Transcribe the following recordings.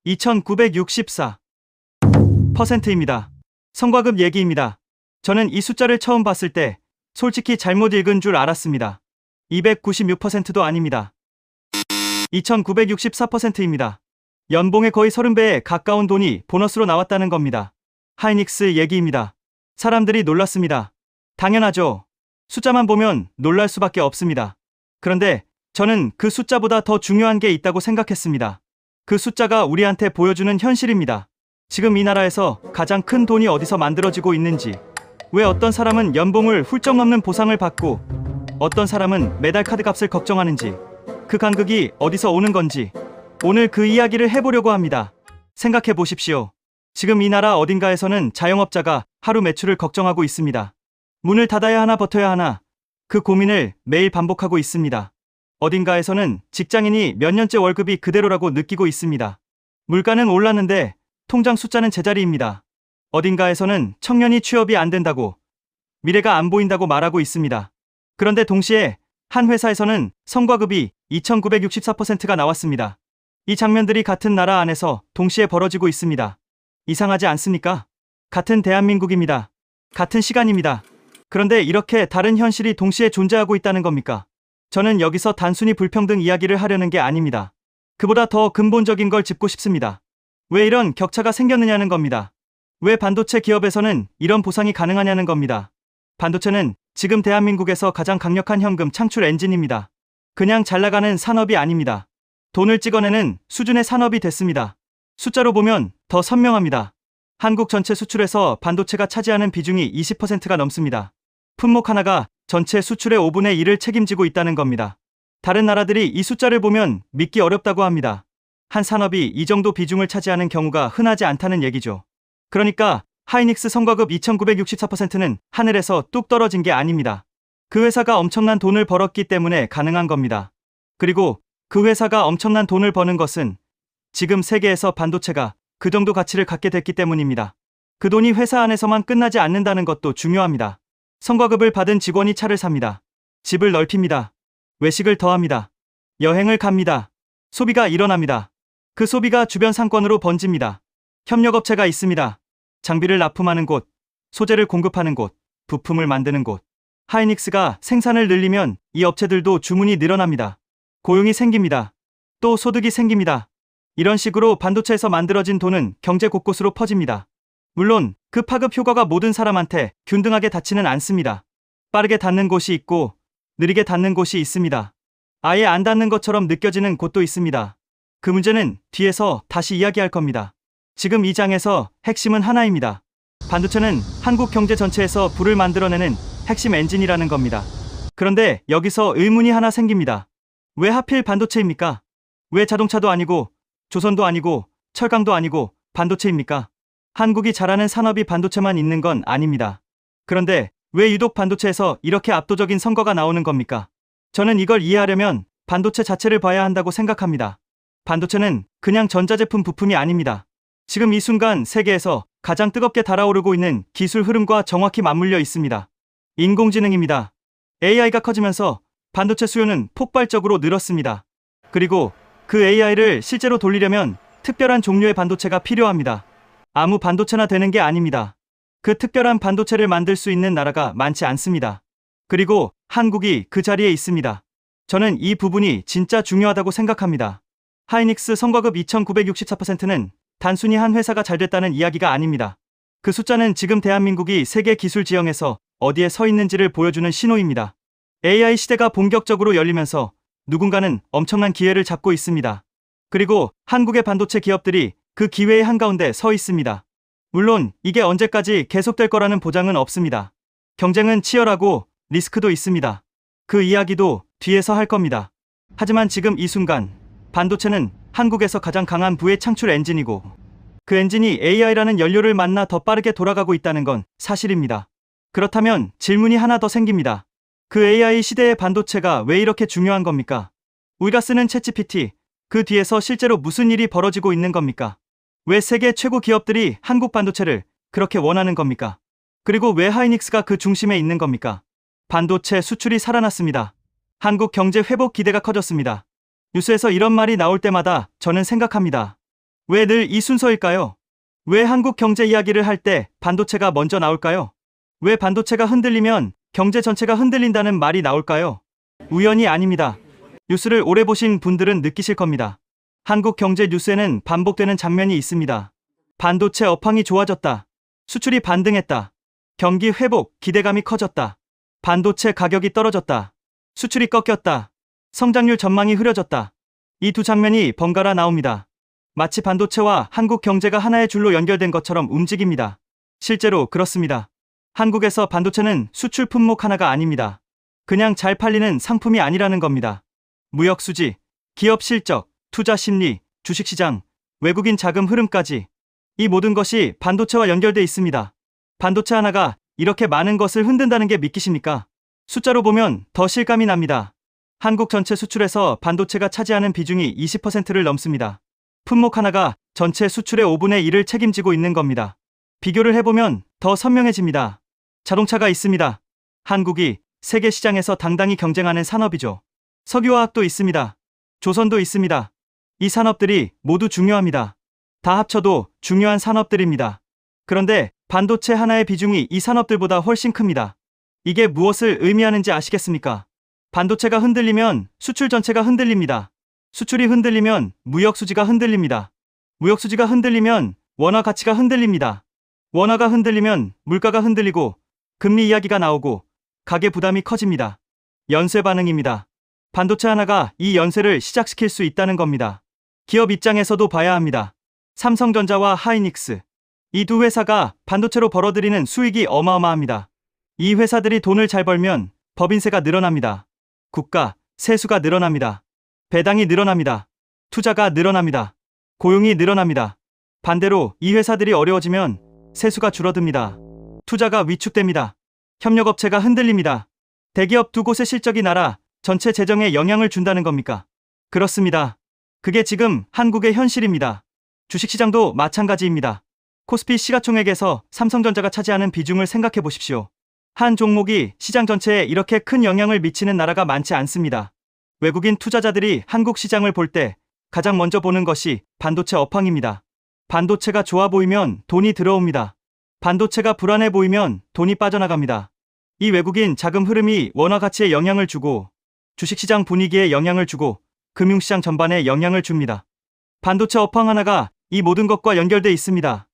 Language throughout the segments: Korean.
2964%입니다. 성과급 얘기입니다. 저는 이 숫자를 처음 봤을 때 솔직히 잘못 읽은 줄 알았습니다. 296%도 아닙니다. 2964%입니다. 연봉의 거의 30배에 가까운 돈이 보너스로 나왔다는 겁니다. 하이닉스 얘기입니다. 사람들이 놀랐습니다. 당연하죠. 숫자만 보면 놀랄 수밖에 없습니다. 그런데 저는 그 숫자보다 더 중요한 게 있다고 생각했습니다. 그 숫자가 우리한테 보여주는 현실입니다. 지금 이 나라에서 가장 큰 돈이 어디서 만들어지고 있는지, 왜 어떤 사람은 연봉을 훌쩍 넘는 보상을 받고 어떤 사람은 매달 카드값을 걱정하는지, 그 간극이 어디서 오는 건지 오늘 그 이야기를 해보려고 합니다. 생각해 보십시오. 지금 이 나라 어딘가에서는 자영업자가 하루 매출을 걱정하고 있습니다. 문을 닫아야 하나 버텨야 하나, 그 고민을 매일 반복하고 있습니다. 어딘가에서는 직장인이 몇 년째 월급이 그대로라고 느끼고 있습니다. 물가는 올랐는데 통장 숫자는 제자리입니다. 어딘가에서는 청년이 취업이 안 된다고, 미래가 안 보인다고 말하고 있습니다. 그런데 동시에 한 회사에서는 성과급이 2964%가 나왔습니다. 이 장면들이 같은 나라 안에서 동시에 벌어지고 있습니다. 이상하지 않습니까? 같은 대한민국입니다. 같은 시간입니다. 그런데 이렇게 다른 현실이 동시에 존재하고 있다는 겁니까? 저는 여기서 단순히 불평등 이야기를 하려는 게 아닙니다. 그보다 더 근본적인 걸 짚고 싶습니다. 왜 이런 격차가 생겼느냐는 겁니다. 왜 반도체 기업에서는 이런 보상이 가능하냐는 겁니다. 반도체는 지금 대한민국에서 가장 강력한 현금 창출 엔진입니다. 그냥 잘 나가는 산업이 아닙니다. 돈을 찍어내는 수준의 산업이 됐습니다. 숫자로 보면 더 선명합니다. 한국 전체 수출에서 반도체가 차지하는 비중이 20%가 넘습니다. 품목 하나가 전체 수출의 5분의 1을 책임지고 있다는 겁니다. 다른 나라들이 이 숫자를 보면 믿기 어렵다고 합니다. 한 산업이 이 정도 비중을 차지하는 경우가 흔하지 않다는 얘기죠. 그러니까 하이닉스 성과급 2964%는 하늘에서 뚝 떨어진 게 아닙니다. 그 회사가 엄청난 돈을 벌었기 때문에 가능한 겁니다. 그리고 그 회사가 엄청난 돈을 버는 것은 지금 세계에서 반도체가 그 정도 가치를 갖게 됐기 때문입니다. 그 돈이 회사 안에서만 끝나지 않는다는 것도 중요합니다. 성과급을 받은 직원이 차를 삽니다. 집을 넓힙니다. 외식을 더합니다. 여행을 갑니다. 소비가 일어납니다. 그 소비가 주변 상권으로 번집니다. 협력업체가 있습니다. 장비를 납품하는 곳, 소재를 공급하는 곳, 부품을 만드는 곳. 하이닉스가 생산을 늘리면 이 업체들도 주문이 늘어납니다. 고용이 생깁니다. 또 소득이 생깁니다. 이런 식으로 반도체에서 만들어진 돈은 경제 곳곳으로 퍼집니다. 물론 그 파급 효과가 모든 사람한테 균등하게 닿지는 않습니다. 빠르게 닿는 곳이 있고 느리게 닿는 곳이 있습니다. 아예 안 닿는 것처럼 느껴지는 곳도 있습니다. 그 문제는 뒤에서 다시 이야기할 겁니다. 지금 이 장에서 핵심은 하나입니다. 반도체는 한국 경제 전체에서 불을 만들어내는 핵심 엔진이라는 겁니다. 그런데 여기서 의문이 하나 생깁니다. 왜 하필 반도체입니까? 왜 자동차도 아니고 조선도 아니고 철강도 아니고 반도체입니까? 한국이 잘하는 산업이 반도체만 있는 건 아닙니다. 그런데 왜 유독 반도체에서 이렇게 압도적인 성과가 나오는 겁니까? 저는 이걸 이해하려면 반도체 자체를 봐야 한다고 생각합니다. 반도체는 그냥 전자제품 부품이 아닙니다. 지금 이 순간 세계에서 가장 뜨겁게 달아오르고 있는 기술 흐름과 정확히 맞물려 있습니다. 인공지능입니다. AI가 커지면서 반도체 수요는 폭발적으로 늘었습니다. 그리고 그 AI를 실제로 돌리려면 특별한 종류의 반도체가 필요합니다. 아무 반도체나 되는 게 아닙니다. 그 특별한 반도체를 만들 수 있는 나라가 많지 않습니다. 그리고 한국이 그 자리에 있습니다. 저는 이 부분이 진짜 중요하다고 생각합니다. 하이닉스 성과급 2964%는 단순히 한 회사가 잘 됐다는 이야기가 아닙니다. 그 숫자는 지금 대한민국이 세계 기술 지형에서 어디에 서 있는지를 보여주는 신호입니다. AI 시대가 본격적으로 열리면서 누군가는 엄청난 기회를 잡고 있습니다. 그리고 한국의 반도체 기업들이 그 기회의 한가운데 서 있습니다. 물론 이게 언제까지 계속될 거라는 보장은 없습니다. 경쟁은 치열하고 리스크도 있습니다. 그 이야기도 뒤에서 할 겁니다. 하지만 지금 이 순간 반도체는 한국에서 가장 강한 부의 창출 엔진이고 그 엔진이 AI라는 연료를 만나 더 빠르게 돌아가고 있다는 건 사실입니다. 그렇다면 질문이 하나 더 생깁니다. 그 AI 시대의 반도체가 왜 이렇게 중요한 겁니까? 우리가 쓰는 챗GPT, 그 뒤에서 실제로 무슨 일이 벌어지고 있는 겁니까? 왜 세계 최고 기업들이 한국 반도체를 그렇게 원하는 겁니까? 그리고 왜 하이닉스가 그 중심에 있는 겁니까? 반도체 수출이 살아났습니다. 한국 경제 회복 기대가 커졌습니다. 뉴스에서 이런 말이 나올 때마다 저는 생각합니다. 왜 늘 이 순서일까요? 왜 한국 경제 이야기를 할 때 반도체가 먼저 나올까요? 왜 반도체가 흔들리면 경제 전체가 흔들린다는 말이 나올까요? 우연이 아닙니다. 뉴스를 오래 보신 분들은 느끼실 겁니다. 한국 경제 뉴스에는 반복되는 장면이 있습니다. 반도체 업황이 좋아졌다. 수출이 반등했다. 경기 회복, 기대감이 커졌다. 반도체 가격이 떨어졌다. 수출이 꺾였다. 성장률 전망이 흐려졌다. 이 두 장면이 번갈아 나옵니다. 마치 반도체와 한국 경제가 하나의 줄로 연결된 것처럼 움직입니다. 실제로 그렇습니다. 한국에서 반도체는 수출 품목 하나가 아닙니다. 그냥 잘 팔리는 상품이 아니라는 겁니다. 무역 수지, 기업 실적, 투자 심리, 주식시장, 외국인 자금 흐름까지 이 모든 것이 반도체와 연결돼 있습니다. 반도체 하나가 이렇게 많은 것을 흔든다는 게 믿기십니까? 숫자로 보면 더 실감이 납니다. 한국 전체 수출에서 반도체가 차지하는 비중이 20%를 넘습니다. 품목 하나가 전체 수출의 5분의 1을 책임지고 있는 겁니다. 비교를 해보면 더 선명해집니다. 자동차가 있습니다. 한국이 세계 시장에서 당당히 경쟁하는 산업이죠. 석유화학도 있습니다. 조선도 있습니다. 이 산업들이 모두 중요합니다. 다 합쳐도 중요한 산업들입니다. 그런데 반도체 하나의 비중이 이 산업들보다 훨씬 큽니다. 이게 무엇을 의미하는지 아시겠습니까? 반도체가 흔들리면 수출 전체가 흔들립니다. 수출이 흔들리면 무역 수지가 흔들립니다. 무역 수지가 흔들리면 원화 가치가 흔들립니다. 원화가 흔들리면 물가가 흔들리고 금리 이야기가 나오고 가계 부담이 커집니다. 연쇄 반응입니다. 반도체 하나가 이 연쇄를 시작시킬 수 있다는 겁니다. 기업 입장에서도 봐야 합니다. 삼성전자와 하이닉스. 이 두 회사가 반도체로 벌어들이는 수익이 어마어마합니다. 이 회사들이 돈을 잘 벌면 법인세가 늘어납니다. 국가, 세수가 늘어납니다. 배당이 늘어납니다. 투자가 늘어납니다. 고용이 늘어납니다. 반대로 이 회사들이 어려워지면 세수가 줄어듭니다. 투자가 위축됩니다. 협력업체가 흔들립니다. 대기업 두 곳의 실적이 날아 전체 재정에 영향을 준다는 겁니까? 그렇습니다. 그게 지금 한국의 현실입니다. 주식시장도 마찬가지입니다. 코스피 시가총액에서 삼성전자가 차지하는 비중을 생각해 보십시오. 한 종목이 시장 전체에 이렇게 큰 영향을 미치는 나라가 많지 않습니다. 외국인 투자자들이 한국 시장을 볼 때 가장 먼저 보는 것이 반도체 업황입니다. 반도체가 좋아 보이면 돈이 들어옵니다. 반도체가 불안해 보이면 돈이 빠져나갑니다. 이 외국인 자금 흐름이 원화 가치에 영향을 주고 주식시장 분위기에 영향을 주고 금융시장 전반에 영향을 줍니다. 반도체 업황 하나가 이 모든 것과 연결돼 있습니다.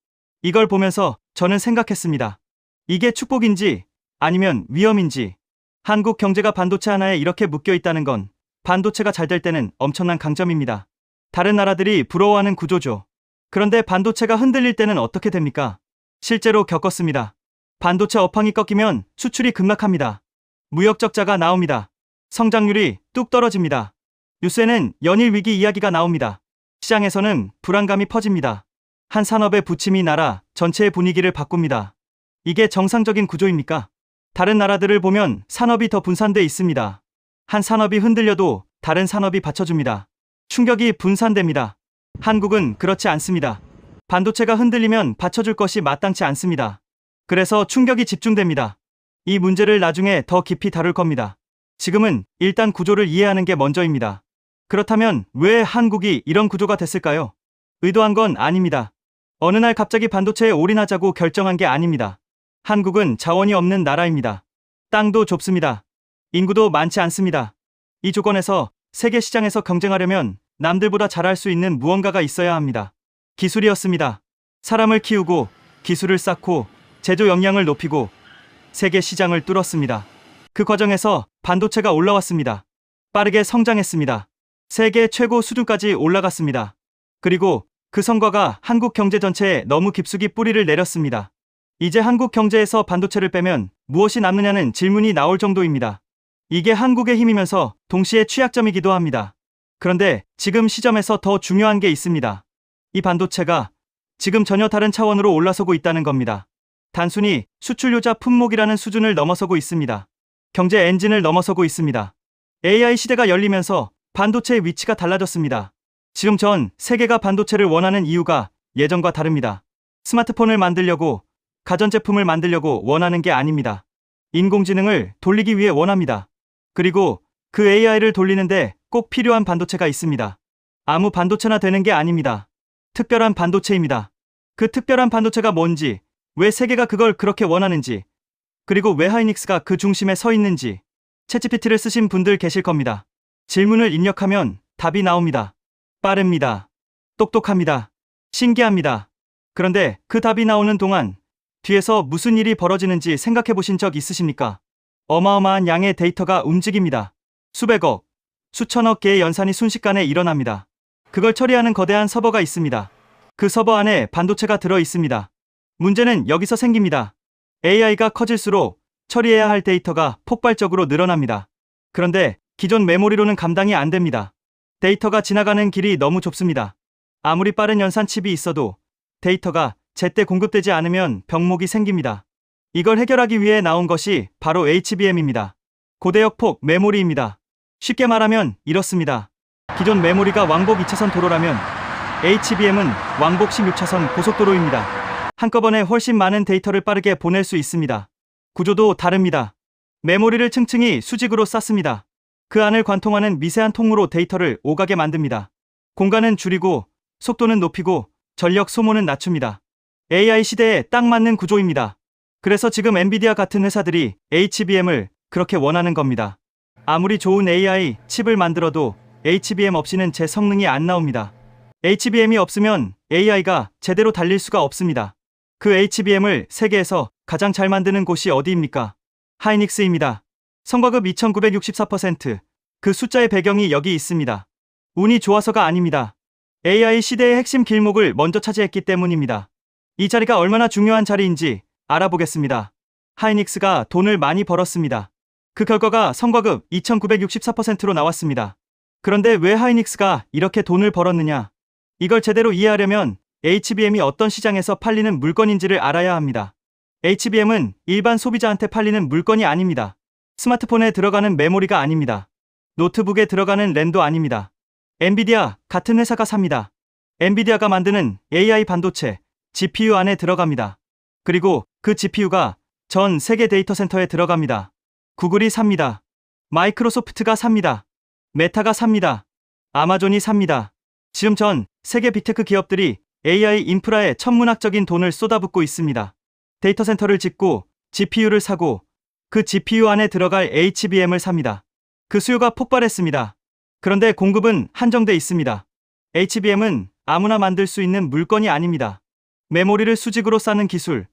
이걸 보면서 저는 생각했습니다. 이게 축복인지 아니면 위험인지. 한국 경제가 반도체 하나에 이렇게 묶여 있다는 건 반도체가 잘 될 때는 엄청난 강점입니다. 다른 나라들이 부러워하는 구조죠. 그런데 반도체가 흔들릴 때는 어떻게 됩니까? 실제로 겪었습니다. 반도체 업황이 꺾이면 수출이 급락합니다. 무역 적자가 나옵니다. 성장률이 뚝 떨어집니다. 뉴스에는 연일 위기 이야기가 나옵니다. 시장에서는 불안감이 퍼집니다. 한 산업의 부침이 날아 전체의 분위기를 바꿉니다. 이게 정상적인 구조입니까? 다른 나라들을 보면 산업이 더 분산돼 있습니다. 한 산업이 흔들려도 다른 산업이 받쳐줍니다. 충격이 분산됩니다. 한국은 그렇지 않습니다. 반도체가 흔들리면 받쳐줄 것이 마땅치 않습니다. 그래서 충격이 집중됩니다. 이 문제를 나중에 더 깊이 다룰 겁니다. 지금은 일단 구조를 이해하는 게 먼저입니다. 그렇다면 왜 한국이 이런 구조가 됐을까요? 의도한 건 아닙니다. 어느 날 갑자기 반도체에 올인하자고 결정한 게 아닙니다. 한국은 자원이 없는 나라입니다. 땅도 좁습니다. 인구도 많지 않습니다. 이 조건에서 세계 시장에서 경쟁하려면 남들보다 잘할 수 있는 무언가가 있어야 합니다. 기술이었습니다. 사람을 키우고 기술을 쌓고 제조 역량을 높이고 세계 시장을 뚫었습니다. 그 과정에서 반도체가 올라왔습니다. 빠르게 성장했습니다. 세계 최고 수준까지 올라갔습니다. 그리고 그 성과가 한국 경제 전체에 너무 깊숙이 뿌리를 내렸습니다. 이제 한국 경제에서 반도체를 빼면 무엇이 남느냐는 질문이 나올 정도입니다. 이게 한국의 힘이면서 동시에 취약점이기도 합니다. 그런데 지금 시점에서 더 중요한 게 있습니다. 이 반도체가 지금 전혀 다른 차원으로 올라서고 있다는 겁니다. 단순히 수출효자 품목이라는 수준을 넘어서고 있습니다. 경제 엔진을 넘어서고 있습니다. AI 시대가 열리면서 반도체의 위치가 달라졌습니다. 지금 전 세계가 반도체를 원하는 이유가 예전과 다릅니다. 스마트폰을 만들려고, 가전제품을 만들려고 원하는 게 아닙니다. 인공지능을 돌리기 위해 원합니다. 그리고 그 AI를 돌리는데 꼭 필요한 반도체가 있습니다. 아무 반도체나 되는 게 아닙니다. 특별한 반도체입니다. 그 특별한 반도체가 뭔지, 왜 세계가 그걸 그렇게 원하는지, 그리고 왜 하이닉스가 그 중심에 서 있는지 챗GPT를 쓰신 분들 계실 겁니다. 질문을 입력하면 답이 나옵니다. 빠릅니다. 똑똑합니다. 신기합니다. 그런데 그 답이 나오는 동안 뒤에서 무슨 일이 벌어지는지 생각해 보신 적 있으십니까? 어마어마한 양의 데이터가 움직입니다. 수백억, 수천억 개의 연산이 순식간에 일어납니다. 그걸 처리하는 거대한 서버가 있습니다. 그 서버 안에 반도체가 들어 있습니다. 문제는 여기서 생깁니다. AI가 커질수록 처리해야 할 데이터가 폭발적으로 늘어납니다. 그런데 기존 메모리로는 감당이 안 됩니다. 데이터가 지나가는 길이 너무 좁습니다. 아무리 빠른 연산 칩이 있어도 데이터가 제때 공급되지 않으면 병목이 생깁니다. 이걸 해결하기 위해 나온 것이 바로 HBM입니다. 고대역 폭 메모리입니다. 쉽게 말하면 이렇습니다. 기존 메모리가 왕복 2차선 도로라면 HBM은 왕복 16차선 고속도로입니다. 한꺼번에 훨씬 많은 데이터를 빠르게 보낼 수 있습니다. 구조도 다릅니다. 메모리를 층층이 수직으로 쌓습니다. 그 안을 관통하는 미세한 통로로 데이터를 오가게 만듭니다. 공간은 줄이고 속도는 높이고 전력 소모는 낮춥니다. AI 시대에 딱 맞는 구조입니다. 그래서 지금 엔비디아 같은 회사들이 HBM을 그렇게 원하는 겁니다. 아무리 좋은 AI 칩을 만들어도 HBM 없이는 제 성능이 안 나옵니다. HBM이 없으면 AI가 제대로 달릴 수가 없습니다. 그 HBM을 세계에서 가장 잘 만드는 곳이 어디입니까? 하이닉스입니다. 성과급 2964%. 그 숫자의 배경이 여기 있습니다. 운이 좋아서가 아닙니다. AI 시대의 핵심 길목을 먼저 차지했기 때문입니다. 이 자리가 얼마나 중요한 자리인지 알아보겠습니다. 하이닉스가 돈을 많이 벌었습니다. 그 결과가 성과급 2964%로 나왔습니다. 그런데 왜 하이닉스가 이렇게 돈을 벌었느냐? 이걸 제대로 이해하려면 HBM이 어떤 시장에서 팔리는 물건인지를 알아야 합니다. HBM은 일반 소비자한테 팔리는 물건이 아닙니다. 스마트폰에 들어가는 메모리가 아닙니다. 노트북에 들어가는 램도 아닙니다. 엔비디아 같은 회사가 삽니다. 엔비디아가 만드는 AI 반도체, GPU 안에 들어갑니다. 그리고 그 GPU가 전 세계 데이터 센터에 들어갑니다. 구글이 삽니다. 마이크로소프트가 삽니다. 메타가 삽니다. 아마존이 삽니다. 지금 전 세계 빅테크 기업들이 AI 인프라에 천문학적인 돈을 쏟아붓고 있습니다. 데이터 센터를 짓고 GPU를 사고 그 GPU 안에 들어갈 HBM을 삽니다. 그 수요가 폭발했습니다. 그런데 공급은 한정돼 있습니다. HBM은 아무나 만들 수 있는 물건이 아닙니다. 메모리를 수직으로 쌓는 기술,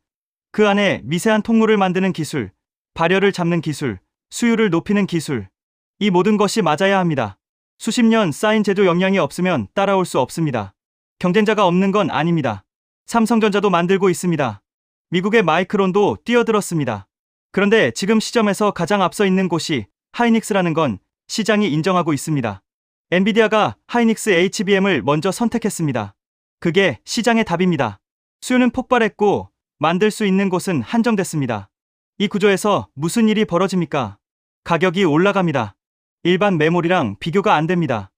그 안에 미세한 통로를 만드는 기술, 발열을 잡는 기술, 수율을 높이는 기술, 이 모든 것이 맞아야 합니다. 수십 년 쌓인 제조 역량이 없으면 따라올 수 없습니다. 경쟁자가 없는 건 아닙니다. 삼성전자도 만들고 있습니다. 미국의 마이크론도 뛰어들었습니다. 그런데 지금 시점에서 가장 앞서 있는 곳이 하이닉스라는 건 시장이 인정하고 있습니다. 엔비디아가 하이닉스 HBM을 먼저 선택했습니다. 그게 시장의 답입니다. 수요는 폭발했고 만들 수 있는 곳은 한정됐습니다. 이 구조에서 무슨 일이 벌어집니까? 가격이 올라갑니다. 일반 메모리랑 비교가 안 됩니다.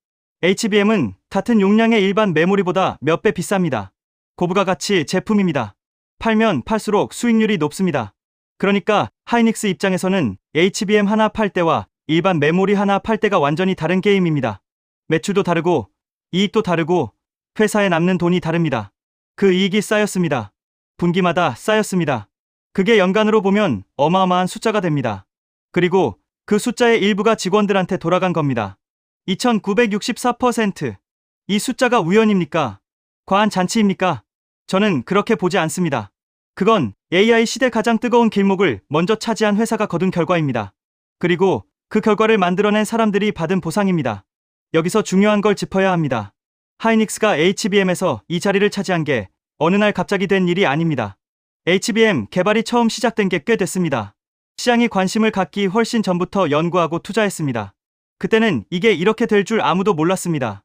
HBM은 같은 용량의 일반 메모리보다 몇 배 비쌉니다. 고부가 가치 제품입니다. 팔면 팔수록 수익률이 높습니다. 그러니까 하이닉스 입장에서는 HBM 하나 팔 때와 일반 메모리 하나 팔 때가 완전히 다른 게임입니다. 매출도 다르고 이익도 다르고 회사에 남는 돈이 다릅니다. 그 이익이 쌓였습니다. 분기마다 쌓였습니다. 그게 연간으로 보면 어마어마한 숫자가 됩니다. 그리고 그 숫자의 일부가 직원들한테 돌아간 겁니다. 2964%. 이 숫자가 우연입니까? 과한 잔치입니까? 저는 그렇게 보지 않습니다. 그건 AI 시대 가장 뜨거운 길목을 먼저 차지한 회사가 거둔 결과입니다. 그리고 그 결과를 만들어낸 사람들이 받은 보상입니다. 여기서 중요한 걸 짚어야 합니다. 하이닉스가 HBM에서 이 자리를 차지한 게 어느 날 갑자기 된 일이 아닙니다. HBM 개발이 처음 시작된 게 꽤 됐습니다. 시장이 관심을 갖기 훨씬 전부터 연구하고 투자했습니다. 그때는 이게 이렇게 될 줄 아무도 몰랐습니다.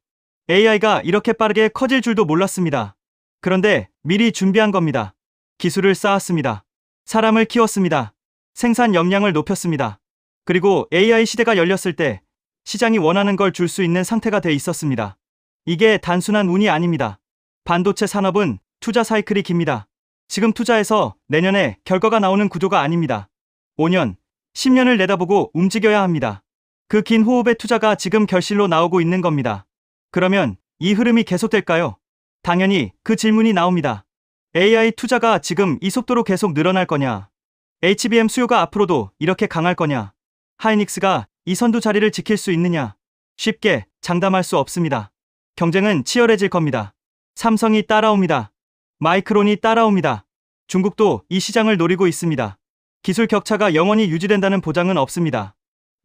AI가 이렇게 빠르게 커질 줄도 몰랐습니다. 그런데 미리 준비한 겁니다. 기술을 쌓았습니다. 사람을 키웠습니다. 생산 역량을 높였습니다. 그리고 AI 시대가 열렸을 때 시장이 원하는 걸 줄 수 있는 상태가 돼 있었습니다. 이게 단순한 운이 아닙니다. 반도체 산업은 투자 사이클이 깁니다. 지금 투자해서 내년에 결과가 나오는 구조가 아닙니다. 5년, 10년을 내다보고 움직여야 합니다. 그 긴 호흡의 투자가 지금 결실로 나오고 있는 겁니다. 그러면 이 흐름이 계속될까요? 당연히 그 질문이 나옵니다. AI 투자가 지금 이 속도로 계속 늘어날 거냐? HBM 수요가 앞으로도 이렇게 강할 거냐? 하이닉스가 이 선두 자리를 지킬 수 있느냐? 쉽게 장담할 수 없습니다. 경쟁은 치열해질 겁니다. 삼성이 따라옵니다. 마이크론이 따라옵니다. 중국도 이 시장을 노리고 있습니다. 기술 격차가 영원히 유지된다는 보장은 없습니다.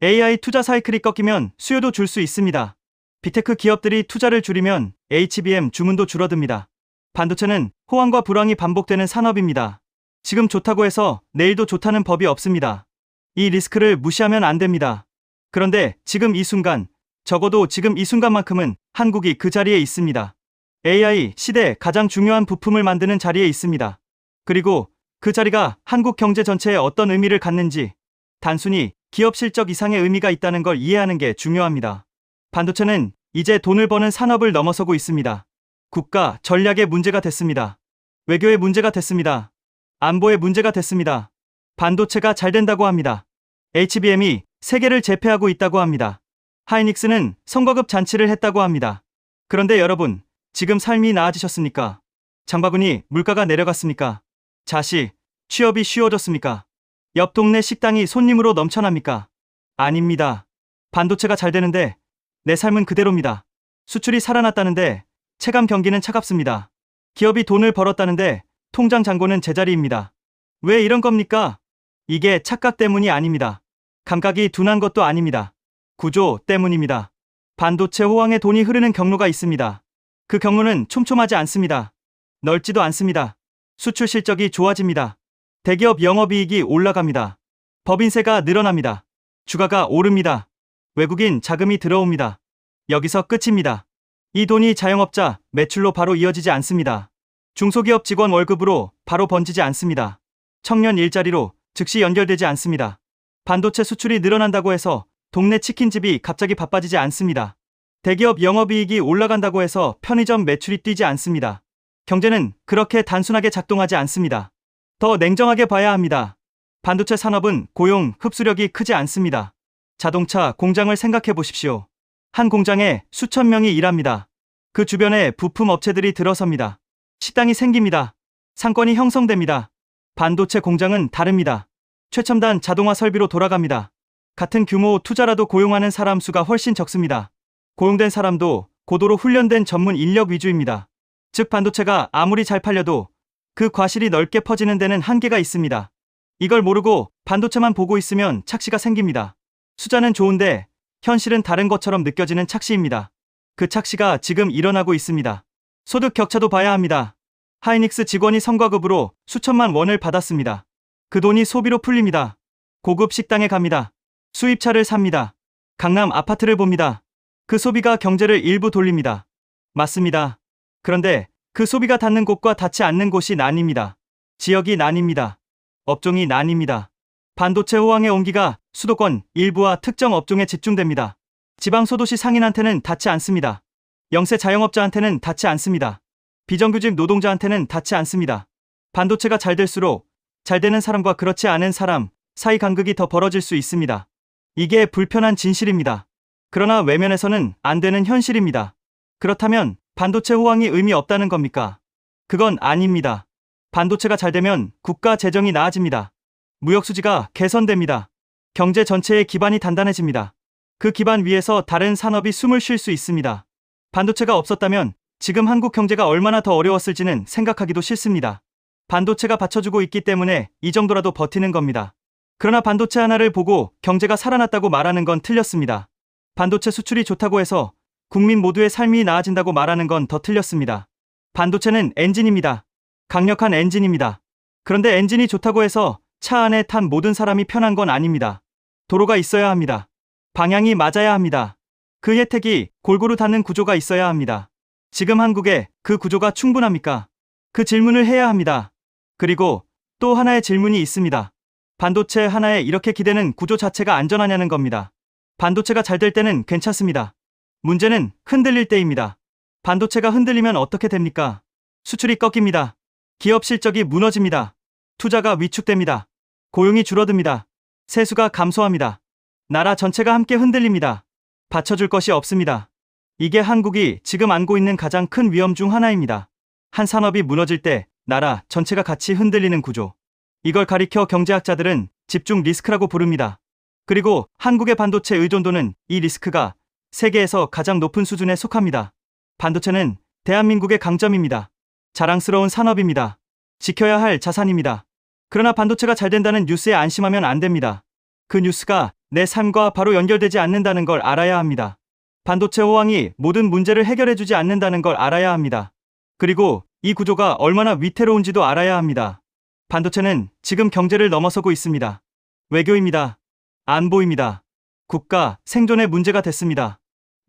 AI 투자 사이클이 꺾이면 수요도 줄 수 있습니다. 빅테크 기업들이 투자를 줄이면 HBM 주문도 줄어듭니다. 반도체는 호황과 불황이 반복되는 산업입니다. 지금 좋다고 해서 내일도 좋다는 법이 없습니다. 이 리스크를 무시하면 안 됩니다. 그런데 지금 이 순간, 적어도 지금 이 순간만큼은 한국이 그 자리에 있습니다. AI 시대 가장 중요한 부품을 만드는 자리에 있습니다. 그리고 그 자리가 한국 경제 전체에 어떤 의미를 갖는지 단순히 기업 실적 이상의 의미가 있다는 걸 이해하는 게 중요합니다. 반도체는 이제 돈을 버는 산업을 넘어서고 있습니다. 국가 전략의 문제가 됐습니다. 외교의 문제가 됐습니다. 안보의 문제가 됐습니다. 반도체가 잘 된다고 합니다. HBM이 세계를 제패하고 있다고 합니다. 하이닉스는 성과급 잔치를 했다고 합니다. 그런데 여러분, 지금 삶이 나아지셨습니까? 장바구니 물가가 내려갔습니까? 자식, 취업이 쉬워졌습니까? 옆 동네 식당이 손님으로 넘쳐납니까? 아닙니다. 반도체가 잘 되는데 내 삶은 그대로입니다. 수출이 살아났다는데 체감 경기는 차갑습니다. 기업이 돈을 벌었다는데 통장 잔고는 제자리입니다. 왜 이런 겁니까? 이게 착각 때문이 아닙니다. 감각이 둔한 것도 아닙니다. 구조 때문입니다. 반도체 호황에 돈이 흐르는 경로가 있습니다. 그 경로는 촘촘하지 않습니다. 넓지도 않습니다. 수출 실적이 좋아집니다. 대기업 영업이익이 올라갑니다. 법인세가 늘어납니다. 주가가 오릅니다. 외국인 자금이 들어옵니다. 여기서 끝입니다. 이 돈이 자영업자 매출로 바로 이어지지 않습니다. 중소기업 직원 월급으로 바로 번지지 않습니다. 청년 일자리로 즉시 연결되지 않습니다. 반도체 수출이 늘어난다고 해서 동네 치킨집이 갑자기 바빠지지 않습니다. 대기업 영업이익이 올라간다고 해서 편의점 매출이 뛰지 않습니다. 경제는 그렇게 단순하게 작동하지 않습니다. 더 냉정하게 봐야 합니다. 반도체 산업은 고용, 흡수력이 크지 않습니다. 자동차 공장을 생각해 보십시오. 한 공장에 수천 명이 일합니다. 그 주변에 부품 업체들이 들어섭니다. 식당이 생깁니다. 상권이 형성됩니다. 반도체 공장은 다릅니다. 최첨단 자동화 설비로 돌아갑니다. 같은 규모 투자라도 고용하는 사람 수가 훨씬 적습니다. 고용된 사람도 고도로 훈련된 전문 인력 위주입니다. 즉 반도체가 아무리 잘 팔려도 그 과실이 넓게 퍼지는 데는 한계가 있습니다. 이걸 모르고 반도체만 보고 있으면 착시가 생깁니다. 숫자는 좋은데 현실은 다른 것처럼 느껴지는 착시입니다. 그 착시가 지금 일어나고 있습니다. 소득 격차도 봐야 합니다. 하이닉스 직원이 성과급으로 수천만 원을 받았습니다. 그 돈이 소비로 풀립니다. 고급 식당에 갑니다. 수입차를 삽니다. 강남 아파트를 봅니다. 그 소비가 경제를 일부 돌립니다. 맞습니다. 그런데 그 소비가 닿는 곳과 닿지 않는 곳이 나뉩니다. 지역이 나뉩니다. 업종이 나뉩니다. 반도체 호황의 온기가 수도권 일부와 특정 업종에 집중됩니다. 지방 소도시 상인한테는 닿지 않습니다. 영세 자영업자한테는 닿지 않습니다. 비정규직 노동자한테는 닿지 않습니다. 반도체가 잘 될수록 잘 되는 사람과 그렇지 않은 사람 사이 간극이 더 벌어질 수 있습니다. 이게 불편한 진실입니다. 그러나 외면에서는 안 되는 현실입니다. 그렇다면 반도체 호황이 의미 없다는 겁니까? 그건 아닙니다. 반도체가 잘 되면 국가 재정이 나아집니다. 무역 수지가 개선됩니다. 경제 전체의 기반이 단단해집니다. 그 기반 위에서 다른 산업이 숨을 쉴 수 있습니다. 반도체가 없었다면 지금 한국 경제가 얼마나 더 어려웠을지는 생각하기도 싫습니다. 반도체가 받쳐주고 있기 때문에 이 정도라도 버티는 겁니다. 그러나 반도체 하나를 보고 경제가 살아났다고 말하는 건 틀렸습니다. 반도체 수출이 좋다고 해서 국민 모두의 삶이 나아진다고 말하는 건 더 틀렸습니다. 반도체는 엔진입니다. 강력한 엔진입니다. 그런데 엔진이 좋다고 해서 차 안에 탄 모든 사람이 편한 건 아닙니다. 도로가 있어야 합니다. 방향이 맞아야 합니다. 그 혜택이 골고루 닿는 구조가 있어야 합니다. 지금 한국에 그 구조가 충분합니까? 그 질문을 해야 합니다. 그리고 또 하나의 질문이 있습니다. 반도체 하나에 이렇게 기대는 구조 자체가 안전하냐는 겁니다. 반도체가 잘 될 때는 괜찮습니다. 문제는 흔들릴 때입니다. 반도체가 흔들리면 어떻게 됩니까? 수출이 꺾입니다. 기업 실적이 무너집니다. 투자가 위축됩니다. 고용이 줄어듭니다. 세수가 감소합니다. 나라 전체가 함께 흔들립니다. 받쳐줄 것이 없습니다. 이게 한국이 지금 안고 있는 가장 큰 위험 중 하나입니다. 한 산업이 무너질 때 나라 전체가 같이 흔들리는 구조. 이걸 가리켜 경제학자들은 집중 리스크라고 부릅니다. 그리고 한국의 반도체 의존도는 이 리스크가 세계에서 가장 높은 수준에 속합니다. 반도체는 대한민국의 강점입니다. 자랑스러운 산업입니다. 지켜야 할 자산입니다. 그러나 반도체가 잘 된다는 뉴스에 안심하면 안 됩니다. 그 뉴스가 내 삶과 바로 연결되지 않는다는 걸 알아야 합니다. 반도체 호황이 모든 문제를 해결해주지 않는다는 걸 알아야 합니다. 그리고 이 구조가 얼마나 위태로운지도 알아야 합니다. 반도체는 지금 경제를 넘어서고 있습니다. 외교입니다. 안보입니다. 국가 생존의 문제가 됐습니다.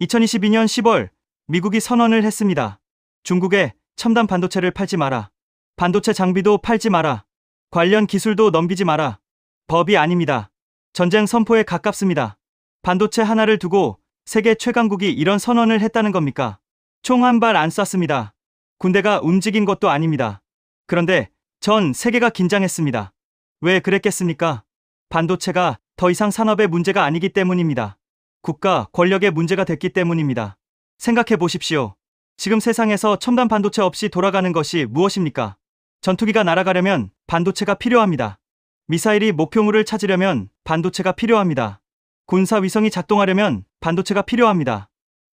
2022년 10월 미국이 선언을 했습니다. 중국에 첨단 반도체를 팔지 마라. 반도체 장비도 팔지 마라. 관련 기술도 넘기지 마라. 법이 아닙니다. 전쟁 선포에 가깝습니다. 반도체 하나를 두고 세계 최강국이 이런 선언을 했다는 겁니까? 총 한 발 안 쐈습니다. 군대가 움직인 것도 아닙니다. 그런데 전 세계가 긴장했습니다. 왜 그랬겠습니까? 반도체가 더 이상 산업의 문제가 아니기 때문입니다. 국가 권력의 문제가 됐기 때문입니다. 생각해 보십시오. 지금 세상에서 첨단 반도체 없이 돌아가는 것이 무엇입니까? 전투기가 날아가려면 반도체가 필요합니다. 미사일이 목표물을 찾으려면 반도체가 필요합니다. 군사 위성이 작동하려면 반도체가 필요합니다.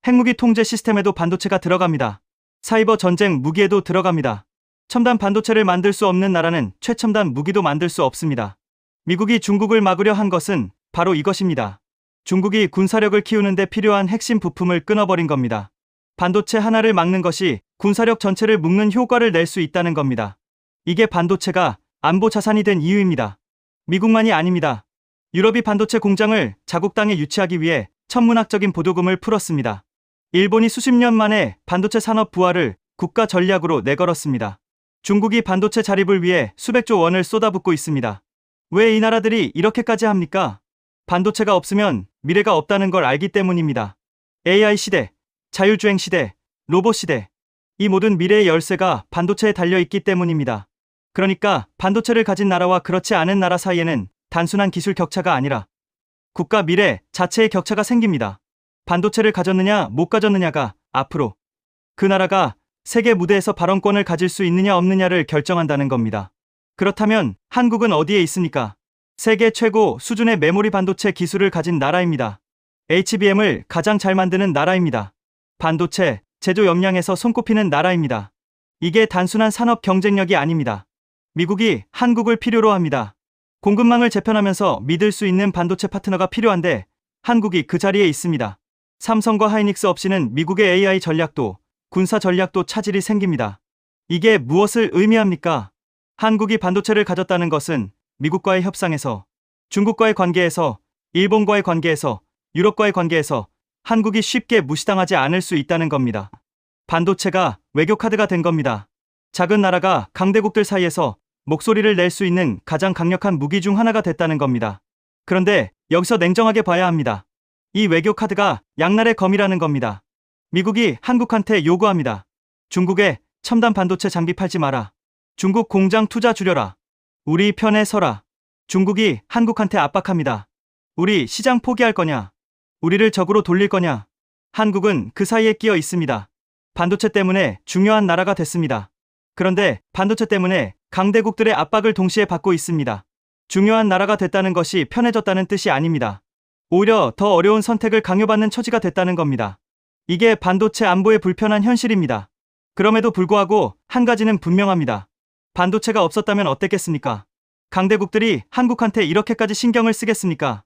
핵무기 통제 시스템에도 반도체가 들어갑니다. 사이버 전쟁 무기에도 들어갑니다. 첨단 반도체를 만들 수 없는 나라는 최첨단 무기도 만들 수 없습니다. 미국이 중국을 막으려 한 것은 바로 이것입니다. 중국이 군사력을 키우는데 필요한 핵심 부품을 끊어버린 겁니다. 반도체 하나를 막는 것이 군사력 전체를 묶는 효과를 낼 수 있다는 겁니다. 이게 반도체가 안보 자산이 된 이유입니다. 미국만이 아닙니다. 유럽이 반도체 공장을 자국 땅에 유치하기 위해 천문학적인 보조금을 풀었습니다. 일본이 수십 년 만에 반도체 산업 부활을 국가 전략으로 내걸었습니다. 중국이 반도체 자립을 위해 수백조 원을 쏟아붓고 있습니다. 왜 이 나라들이 이렇게까지 합니까? 반도체가 없으면 미래가 없다는 걸 알기 때문입니다. AI 시대, 자율주행 시대, 로봇 시대, 이 모든 미래의 열쇠가 반도체에 달려있기 때문입니다. 그러니까 반도체를 가진 나라와 그렇지 않은 나라 사이에는 단순한 기술 격차가 아니라 국가 미래 자체의 격차가 생깁니다. 반도체를 가졌느냐 못 가졌느냐가 앞으로 그 나라가 세계 무대에서 발언권을 가질 수 있느냐 없느냐를 결정한다는 겁니다. 그렇다면 한국은 어디에 있습니까? 세계 최고 수준의 메모리 반도체 기술을 가진 나라입니다. HBM을 가장 잘 만드는 나라입니다. 반도체 제조 역량에서 손꼽히는 나라입니다. 이게 단순한 산업 경쟁력이 아닙니다. 미국이 한국을 필요로 합니다. 공급망을 재편하면서 믿을 수 있는 반도체 파트너가 필요한데 한국이 그 자리에 있습니다. 삼성과 하이닉스 없이는 미국의 AI 전략도 군사 전략도 차질이 생깁니다. 이게 무엇을 의미합니까? 한국이 반도체를 가졌다는 것은 미국과의 협상에서, 중국과의 관계에서, 일본과의 관계에서, 유럽과의 관계에서 한국이 쉽게 무시당하지 않을 수 있다는 겁니다. 반도체가 외교 카드가 된 겁니다. 작은 나라가 강대국들 사이에서 목소리를 낼 수 있는 가장 강력한 무기 중 하나가 됐다는 겁니다. 그런데 여기서 냉정하게 봐야 합니다. 이 외교 카드가 양날의 검이라는 겁니다. 미국이 한국한테 요구합니다. 중국에 첨단 반도체 장비 팔지 마라. 중국 공장 투자 줄여라. 우리 편에 서라. 중국이 한국한테 압박합니다. 우리 시장 포기할 거냐? 우리를 적으로 돌릴 거냐? 한국은 그 사이에 끼어 있습니다. 반도체 때문에 중요한 나라가 됐습니다. 그런데 반도체 때문에 강대국들의 압박을 동시에 받고 있습니다. 중요한 나라가 됐다는 것이 편해졌다는 뜻이 아닙니다. 오히려 더 어려운 선택을 강요받는 처지가 됐다는 겁니다. 이게 반도체 안보의 불편한 현실입니다. 그럼에도 불구하고 한 가지는 분명합니다. 반도체가 없었다면 어땠겠습니까? 강대국들이 한국한테 이렇게까지 신경을 쓰겠습니까?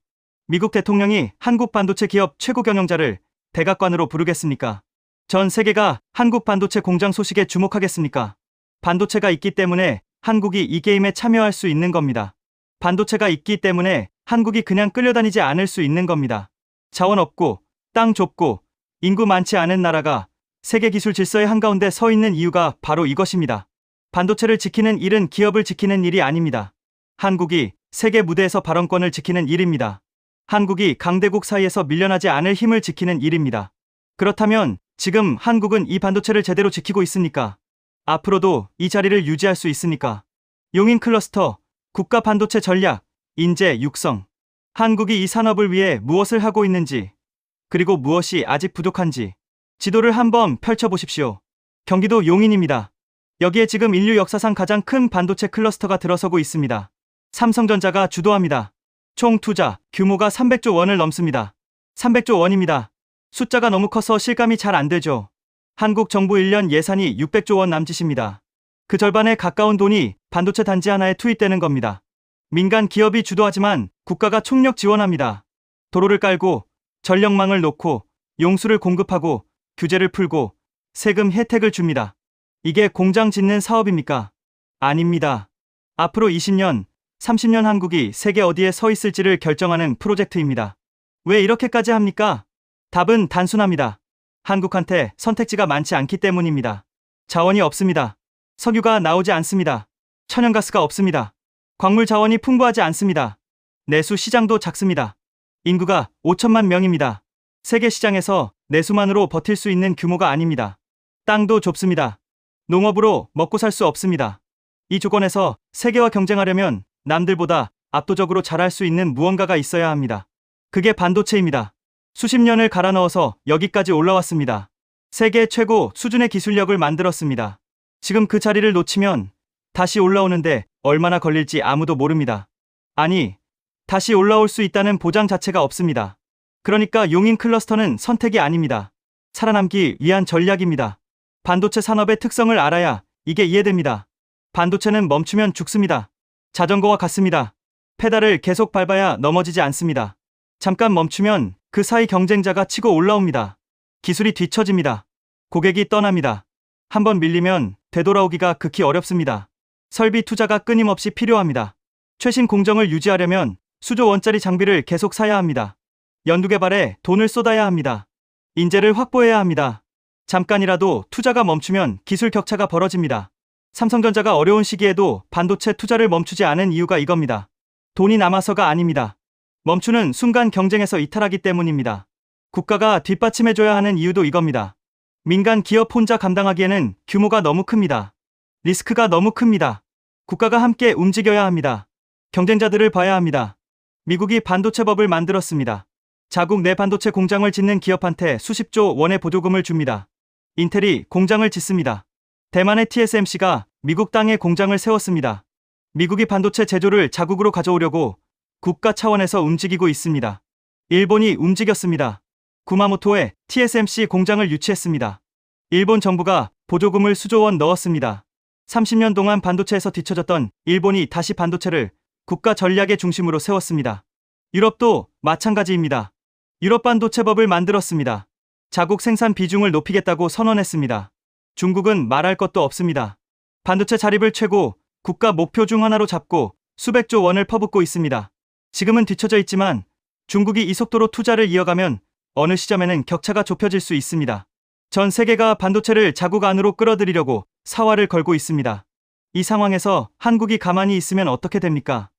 미국 대통령이 한국 반도체 기업 최고 경영자를 백악관으로 부르겠습니까? 전 세계가 한국 반도체 공장 소식에 주목하겠습니까? 반도체가 있기 때문에 한국이 이 게임에 참여할 수 있는 겁니다. 반도체가 있기 때문에 한국이 그냥 끌려다니지 않을 수 있는 겁니다. 자원 없고 땅 좁고 인구 많지 않은 나라가 세계 기술 질서의 한가운데 서 있는 이유가 바로 이것입니다. 반도체를 지키는 일은 기업을 지키는 일이 아닙니다. 한국이 세계 무대에서 발언권을 지키는 일입니다. 한국이 강대국 사이에서 밀려나지 않을 힘을 지키는 일입니다. 그렇다면 지금 한국은 이 반도체를 제대로 지키고 있습니까? 앞으로도 이 자리를 유지할 수 있습니까? 용인 클러스터, 국가 반도체 전략, 인재 육성. 한국이 이 산업을 위해 무엇을 하고 있는지, 그리고 무엇이 아직 부족한지 지도를 한번 펼쳐보십시오. 경기도 용인입니다. 여기에 지금 인류 역사상 가장 큰 반도체 클러스터가 들어서고 있습니다. 삼성전자가 주도합니다. 총 투자 규모가 300조 원을 넘습니다. 300조 원입니다. 숫자가 너무 커서 실감이 잘 안 되죠. 한국 정부 1년 예산이 600조 원 남짓입니다. 그 절반에 가까운 돈이 반도체 단지 하나에 투입되는 겁니다. 민간 기업이 주도하지만 국가가 총력 지원합니다. 도로를 깔고 전력망을 놓고 용수를 공급하고 규제를 풀고 세금 혜택을 줍니다. 이게 공장 짓는 사업입니까? 아닙니다. 앞으로 20년, 30년 한국이 세계 어디에 서 있을지를 결정하는 프로젝트입니다. 왜 이렇게까지 합니까? 답은 단순합니다. 한국한테 선택지가 많지 않기 때문입니다. 자원이 없습니다. 석유가 나오지 않습니다. 천연가스가 없습니다. 광물 자원이 풍부하지 않습니다. 내수 시장도 작습니다. 인구가 5천만 명입니다. 세계 시장에서 내수만으로 버틸 수 있는 규모가 아닙니다. 땅도 좁습니다. 농업으로 먹고 살 수 없습니다. 이 조건에서 세계와 경쟁하려면 남들보다 압도적으로 잘할 수 있는 무언가가 있어야 합니다. 그게 반도체입니다. 수십 년을 갈아 넣어서 여기까지 올라왔습니다. 세계 최고 수준의 기술력을 만들었습니다. 지금 그 자리를 놓치면 다시 올라오는데 얼마나 걸릴지 아무도 모릅니다. 아니, 다시 올라올 수 있다는 보장 자체가 없습니다. 그러니까 용인 클러스터는 선택이 아닙니다. 살아남기 위한 전략입니다. 반도체 산업의 특성을 알아야 이게 이해됩니다. 반도체는 멈추면 죽습니다. 자전거와 같습니다. 페달을 계속 밟아야 넘어지지 않습니다. 잠깐 멈추면 그 사이 경쟁자가 치고 올라옵니다. 기술이 뒤처집니다. 고객이 떠납니다. 한번 밀리면 되돌아오기가 극히 어렵습니다. 설비 투자가 끊임없이 필요합니다. 최신 공정을 유지하려면 수조 원짜리 장비를 계속 사야 합니다. 연구개발에 돈을 쏟아야 합니다. 인재를 확보해야 합니다. 잠깐이라도 투자가 멈추면 기술 격차가 벌어집니다. 삼성전자가 어려운 시기에도 반도체 투자를 멈추지 않은 이유가 이겁니다. 돈이 남아서가 아닙니다. 멈추는 순간 경쟁에서 이탈하기 때문입니다. 국가가 뒷받침해줘야 하는 이유도 이겁니다. 민간 기업 혼자 감당하기에는 규모가 너무 큽니다. 리스크가 너무 큽니다. 국가가 함께 움직여야 합니다. 경쟁자들을 봐야 합니다. 미국이 반도체법을 만들었습니다. 자국 내 반도체 공장을 짓는 기업한테 수십조 원의 보조금을 줍니다. 인텔이 공장을 짓습니다. 대만의 TSMC가 미국 땅에 공장을 세웠습니다. 미국이 반도체 제조를 자국으로 가져오려고 국가 차원에서 움직이고 있습니다. 일본이 움직였습니다. 구마모토에 TSMC 공장을 유치했습니다. 일본 정부가 보조금을 수조 원 넣었습니다. 30년 동안 반도체에서 뒤처졌던 일본이 다시 반도체를 국가 전략의 중심으로 세웠습니다. 유럽도 마찬가지입니다. 유럽 반도체법을 만들었습니다. 자국 생산 비중을 높이겠다고 선언했습니다. 중국은 말할 것도 없습니다. 반도체 자립을 최고 국가 목표 중 하나로 잡고 수백조 원을 퍼붓고 있습니다. 지금은 뒤처져 있지만 중국이 이 속도로 투자를 이어가면 어느 시점에는 격차가 좁혀질 수 있습니다. 전 세계가 반도체를 자국 안으로 끌어들이려고 사활을 걸고 있습니다. 이 상황에서 한국이 가만히 있으면 어떻게 됩니까?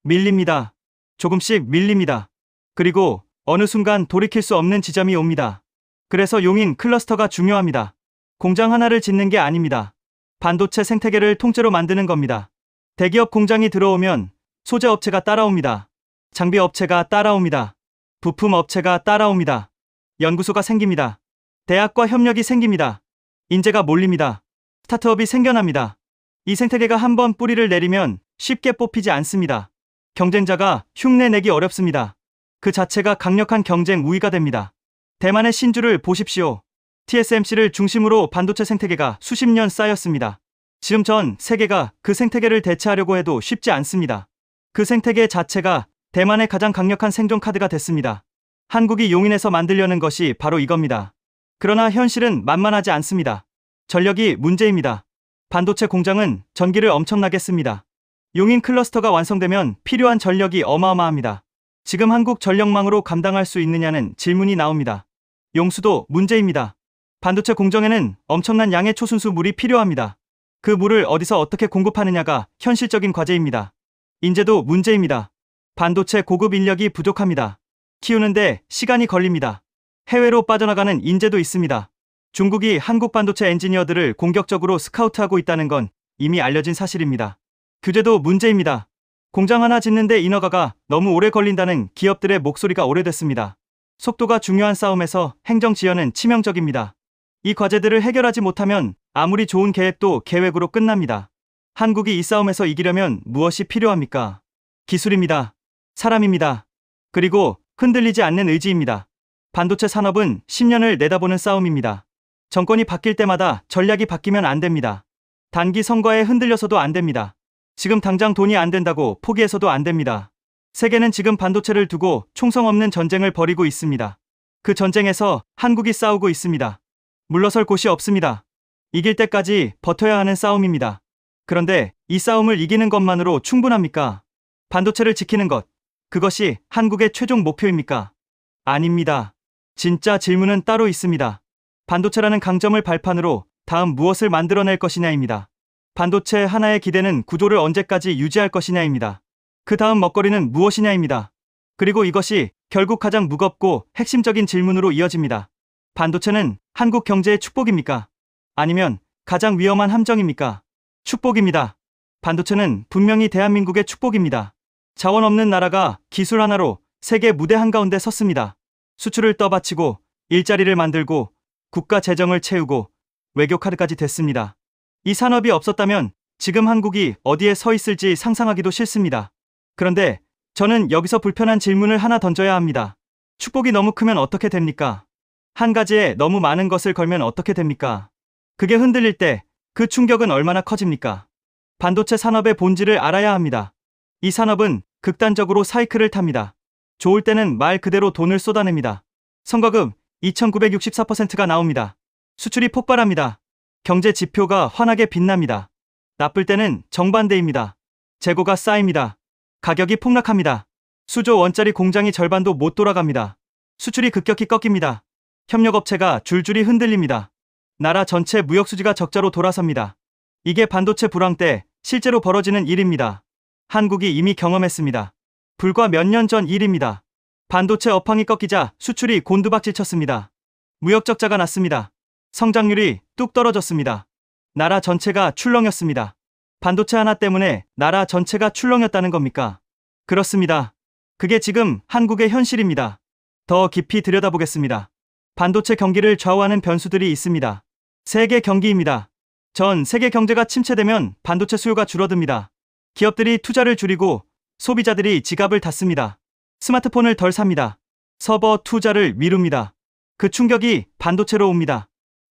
밀립니다. 조금씩 밀립니다. 그리고 어느 순간 돌이킬 수 없는 지점이 옵니다. 그래서 용인 클러스터가 중요합니다. 공장 하나를 짓는 게 아닙니다. 반도체 생태계를 통째로 만드는 겁니다. 대기업 공장이 들어오면 소재 업체가 따라옵니다. 장비 업체가 따라옵니다. 부품 업체가 따라옵니다. 연구소가 생깁니다. 대학과 협력이 생깁니다. 인재가 몰립니다. 스타트업이 생겨납니다. 이 생태계가 한번 뿌리를 내리면 쉽게 뽑히지 않습니다. 경쟁자가 흉내내기 어렵습니다. 그 자체가 강력한 경쟁 우위가 됩니다. 대만의 신주를 보십시오. TSMC를 중심으로 반도체 생태계가 수십 년 쌓였습니다. 지금 전 세계가 그 생태계를 대체하려고 해도 쉽지 않습니다. 그 생태계 자체가 대만의 가장 강력한 생존 카드가 됐습니다. 한국이 용인에서 만들려는 것이 바로 이겁니다. 그러나 현실은 만만하지 않습니다. 전력이 문제입니다. 반도체 공장은 전기를 엄청나게 씁니다. 용인 클러스터가 완성되면 필요한 전력이 어마어마합니다. 지금 한국 전력망으로 감당할 수 있느냐는 질문이 나옵니다. 용수도 문제입니다. 반도체 공정에는 엄청난 양의 초순수 물이 필요합니다. 그 물을 어디서 어떻게 공급하느냐가 현실적인 과제입니다. 인재도 문제입니다. 반도체 고급 인력이 부족합니다. 키우는데 시간이 걸립니다. 해외로 빠져나가는 인재도 있습니다. 중국이 한국 반도체 엔지니어들을 공격적으로 스카우트하고 있다는 건 이미 알려진 사실입니다. 규제도 문제입니다. 공장 하나 짓는데 인허가가 너무 오래 걸린다는 기업들의 목소리가 오래됐습니다. 속도가 중요한 싸움에서 행정 지연은 치명적입니다. 이 과제들을 해결하지 못하면 아무리 좋은 계획도 계획으로 끝납니다. 한국이 이 싸움에서 이기려면 무엇이 필요합니까? 기술입니다. 사람입니다. 그리고 흔들리지 않는 의지입니다. 반도체 산업은 10년을 내다보는 싸움입니다. 정권이 바뀔 때마다 전략이 바뀌면 안 됩니다. 단기 성과에 흔들려서도 안 됩니다. 지금 당장 돈이 안 된다고 포기해서도 안 됩니다. 세계는 지금 반도체를 두고 총성 없는 전쟁을 벌이고 있습니다. 그 전쟁에서 한국이 싸우고 있습니다. 물러설 곳이 없습니다. 이길 때까지 버텨야 하는 싸움입니다. 그런데 이 싸움을 이기는 것만으로 충분합니까? 반도체를 지키는 것, 그것이 한국의 최종 목표입니까? 아닙니다. 진짜 질문은 따로 있습니다. 반도체라는 강점을 발판으로 다음 무엇을 만들어낼 것이냐입니다. 반도체 하나의 기대는 구조를 언제까지 유지할 것이냐입니다. 그 다음 먹거리는 무엇이냐입니다. 그리고 이것이 결국 가장 무겁고 핵심적인 질문으로 이어집니다. 반도체는 한국 경제의 축복입니까? 아니면 가장 위험한 함정입니까? 축복입니다. 반도체는 분명히 대한민국의 축복입니다. 자원 없는 나라가 기술 하나로 세계 무대 한가운데 섰습니다. 수출을 떠받치고 일자리를 만들고 국가 재정을 채우고 외교 카드까지 됐습니다. 이 산업이 없었다면 지금 한국이 어디에 서 있을지 상상하기도 싫습니다. 그런데 저는 여기서 불편한 질문을 하나 던져야 합니다. 축복이 너무 크면 어떻게 됩니까? 한 가지에 너무 많은 것을 걸면 어떻게 됩니까? 그게 흔들릴 때 그 충격은 얼마나 커집니까? 반도체 산업의 본질을 알아야 합니다. 이 산업은 극단적으로 사이클을 탑니다. 좋을 때는 말 그대로 돈을 쏟아냅니다. 성과급 2964%가 나옵니다. 수출이 폭발합니다. 경제 지표가 환하게 빛납니다. 나쁠 때는 정반대입니다. 재고가 쌓입니다. 가격이 폭락합니다. 수조 원짜리 공장이 절반도 못 돌아갑니다. 수출이 급격히 꺾입니다. 협력업체가 줄줄이 흔들립니다. 나라 전체 무역수지가 적자로 돌아섭니다. 이게 반도체 불황 때 실제로 벌어지는 일입니다. 한국이 이미 경험했습니다. 불과 몇 년 전 일입니다. 반도체 업황이 꺾이자 수출이 곤두박질 쳤습니다. 무역 적자가 났습니다. 성장률이 뚝 떨어졌습니다. 나라 전체가 출렁였습니다. 반도체 하나 때문에 나라 전체가 출렁였다는 겁니까? 그렇습니다. 그게 지금 한국의 현실입니다. 더 깊이 들여다보겠습니다. 반도체 경기를 좌우하는 변수들이 있습니다. 세계 경기입니다. 전 세계 경제가 침체되면 반도체 수요가 줄어듭니다. 기업들이 투자를 줄이고 소비자들이 지갑을 닫습니다. 스마트폰을 덜 삽니다. 서버 투자를 미룹니다. 그 충격이 반도체로 옵니다.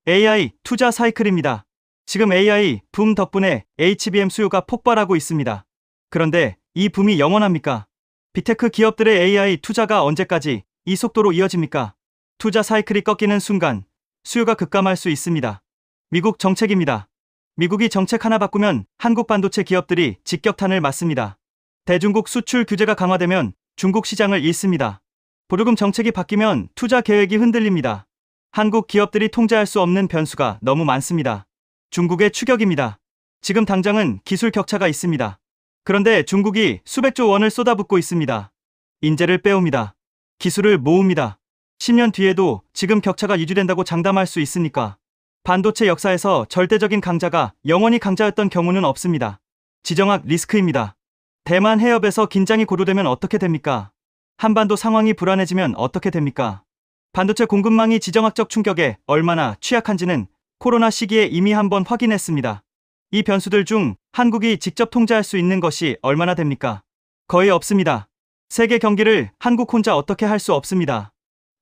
AI 투자 사이클입니다. 지금 AI 붐 덕분에 HBM 수요가 폭발하고 있습니다. 그런데 이 붐이 영원합니까? 빅테크 기업들의 AI 투자가 언제까지 이 속도로 이어집니까? 투자 사이클이 꺾이는 순간 수요가 급감할 수 있습니다. 미국 정책입니다. 미국이 정책 하나 바꾸면 한국 반도체 기업들이 직격탄을 맞습니다. 대중국 수출 규제가 강화되면 중국 시장을 잃습니다. 보조금 정책이 바뀌면 투자 계획이 흔들립니다. 한국 기업들이 통제할 수 없는 변수가 너무 많습니다. 중국의 추격입니다. 지금 당장은 기술 격차가 있습니다. 그런데 중국이 수백조 원을 쏟아붓고 있습니다. 인재를 빼옵니다. 기술을 모읍니다. 10년 뒤에도 지금 격차가 유지된다고 장담할 수 있습니까? 반도체 역사에서 절대적인 강자가 영원히 강자였던 경우는 없습니다. 지정학 리스크입니다. 대만 해협에서 긴장이 고조되면 어떻게 됩니까? 한반도 상황이 불안해지면 어떻게 됩니까? 반도체 공급망이 지정학적 충격에 얼마나 취약한지는 코로나 시기에 이미 한번 확인했습니다. 이 변수들 중 한국이 직접 통제할 수 있는 것이 얼마나 됩니까? 거의 없습니다. 세계 경기를 한국 혼자 어떻게 할 수 없습니다.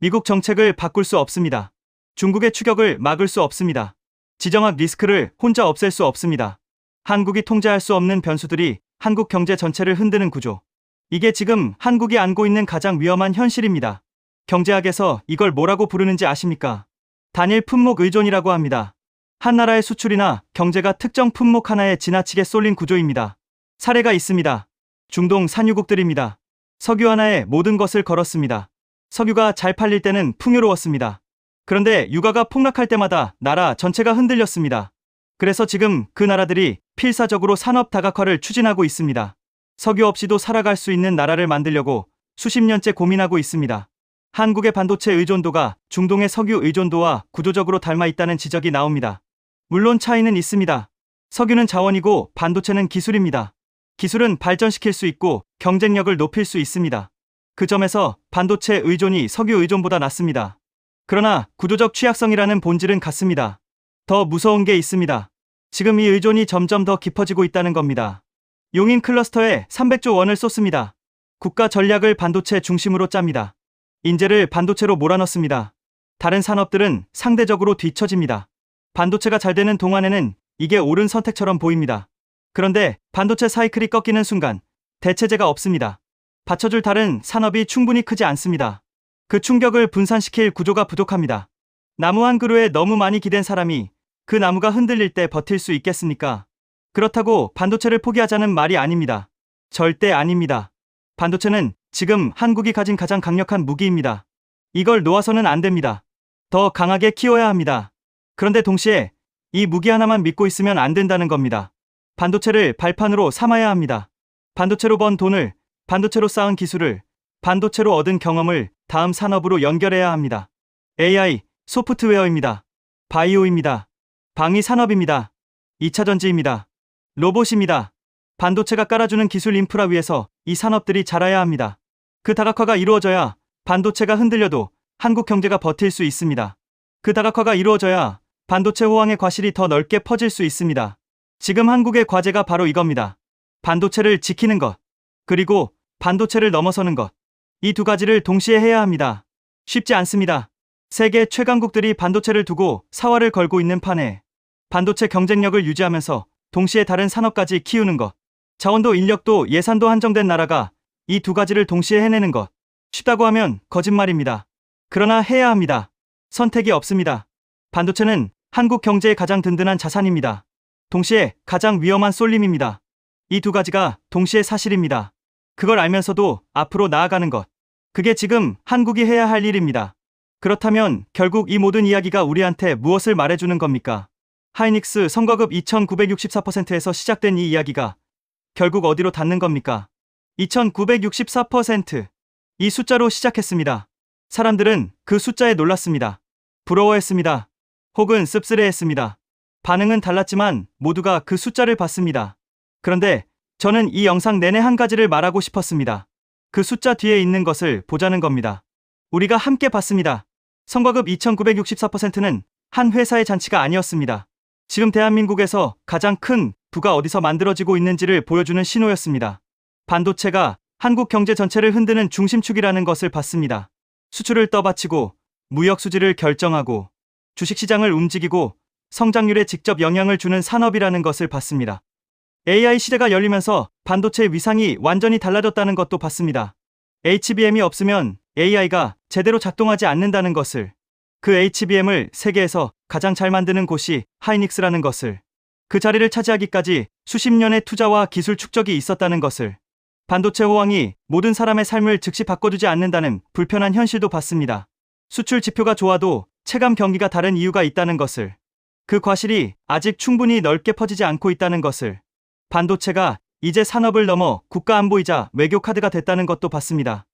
미국 정책을 바꿀 수 없습니다. 중국의 추격을 막을 수 없습니다. 지정학 리스크를 혼자 없앨 수 없습니다. 한국이 통제할 수 없는 변수들이 한국 경제 전체를 흔드는 구조. 이게 지금 한국이 안고 있는 가장 위험한 현실입니다. 경제학에서 이걸 뭐라고 부르는지 아십니까? 단일 품목 의존이라고 합니다. 한 나라의 수출이나 경제가 특정 품목 하나에 지나치게 쏠린 구조입니다. 사례가 있습니다. 중동 산유국들입니다. 석유 하나에 모든 것을 걸었습니다. 석유가 잘 팔릴 때는 풍요로웠습니다. 그런데 유가가 폭락할 때마다 나라 전체가 흔들렸습니다. 그래서 지금 그 나라들이 필사적으로 산업 다각화를 추진하고 있습니다. 석유 없이도 살아갈 수 있는 나라를 만들려고 수십 년째 고민하고 있습니다. 한국의 반도체 의존도가 중동의 석유 의존도와 구조적으로 닮아 있다는 지적이 나옵니다. 물론 차이는 있습니다. 석유는 자원이고 반도체는 기술입니다. 기술은 발전시킬 수 있고 경쟁력을 높일 수 있습니다. 그 점에서 반도체 의존이 석유 의존보다 낮습니다. 그러나 구조적 취약성이라는 본질은 같습니다. 더 무서운 게 있습니다. 지금 이 의존이 점점 더 깊어지고 있다는 겁니다. 용인 클러스터에 300조 원을 쏟습니다. 국가 전략을 반도체 중심으로 짭니다. 인재를 반도체로 몰아넣습니다. 다른 산업들은 상대적으로 뒤처집니다. 반도체가 잘 되는 동안에는 이게 옳은 선택처럼 보입니다. 그런데 반도체 사이클이 꺾이는 순간 대체제가 없습니다. 받쳐줄 다른 산업이 충분히 크지 않습니다. 그 충격을 분산시킬 구조가 부족합니다. 나무 한 그루에 너무 많이 기댄 사람이 그 나무가 흔들릴 때 버틸 수 있겠습니까? 그렇다고 반도체를 포기하자는 말이 아닙니다. 절대 아닙니다. 반도체는 지금 한국이 가진 가장 강력한 무기입니다. 이걸 놓아서는 안 됩니다. 더 강하게 키워야 합니다. 그런데 동시에 이 무기 하나만 믿고 있으면 안 된다는 겁니다. 반도체를 발판으로 삼아야 합니다. 반도체로 번 돈을, 반도체로 쌓은 기술을, 반도체로 얻은 경험을 다음 산업으로 연결해야 합니다. AI, 소프트웨어입니다. 바이오입니다. 방위 산업입니다. 2차 전지입니다. 로봇입니다. 반도체가 깔아주는 기술 인프라 위에서 이 산업들이 자라야 합니다. 그 다각화가 이루어져야 반도체가 흔들려도 한국 경제가 버틸 수 있습니다. 그 다각화가 이루어져야 반도체 호황의 과실이 더 넓게 퍼질 수 있습니다. 지금 한국의 과제가 바로 이겁니다. 반도체를 지키는 것, 그리고 반도체를 넘어서는 것. 이 두 가지를 동시에 해야 합니다. 쉽지 않습니다. 세계 최강국들이 반도체를 두고 사활을 걸고 있는 판에 반도체 경쟁력을 유지하면서 동시에 다른 산업까지 키우는 것. 자원도 인력도 예산도 한정된 나라가 이 두 가지를 동시에 해내는 것. 쉽다고 하면 거짓말입니다. 그러나 해야 합니다. 선택이 없습니다. 반도체는 한국 경제의 가장 든든한 자산입니다. 동시에 가장 위험한 쏠림입니다. 이 두 가지가 동시에 사실입니다. 그걸 알면서도 앞으로 나아가는 것. 그게 지금 한국이 해야 할 일입니다. 그렇다면 결국 이 모든 이야기가 우리한테 무엇을 말해주는 겁니까? 하이닉스 성과급 2964%에서 시작된 이 이야기가 결국 어디로 닿는 겁니까? 2964%. 이 숫자로 시작했습니다. 사람들은 그 숫자에 놀랐습니다. 부러워했습니다. 혹은 씁쓸해했습니다. 반응은 달랐지만 모두가 그 숫자를 봤습니다. 그런데 저는 이 영상 내내 한 가지를 말하고 싶었습니다. 그 숫자 뒤에 있는 것을 보자는 겁니다. 우리가 함께 봤습니다. 성과급 2964%는 한 회사의 잔치가 아니었습니다. 지금 대한민국에서 가장 큰 부가 어디서 만들어지고 있는지를 보여주는 신호였습니다. 반도체가 한국 경제 전체를 흔드는 중심축이라는 것을 봤습니다. 수출을 떠받치고 무역 수지를 결정하고 주식시장을 움직이고 성장률에 직접 영향을 주는 산업이라는 것을 봤습니다. AI 시대가 열리면서 반도체의 위상이 완전히 달라졌다는 것도 봤습니다. HBM이 없으면 AI가 제대로 작동하지 않는다는 것을, 그 HBM을 세계에서 가장 잘 만드는 곳이 하이닉스라는 것을, 그 자리를 차지하기까지 수십 년의 투자와 기술 축적이 있었다는 것을, 반도체 호황이 모든 사람의 삶을 즉시 바꿔주지 않는다는 불편한 현실도 봤습니다. 수출 지표가 좋아도 체감 경기가 다른 이유가 있다는 것을, 그 과실이 아직 충분히 넓게 퍼지지 않고 있다는 것을, 반도체가 이제 산업을 넘어 국가 안보이자 외교 카드가 됐다는 것도 봤습니다.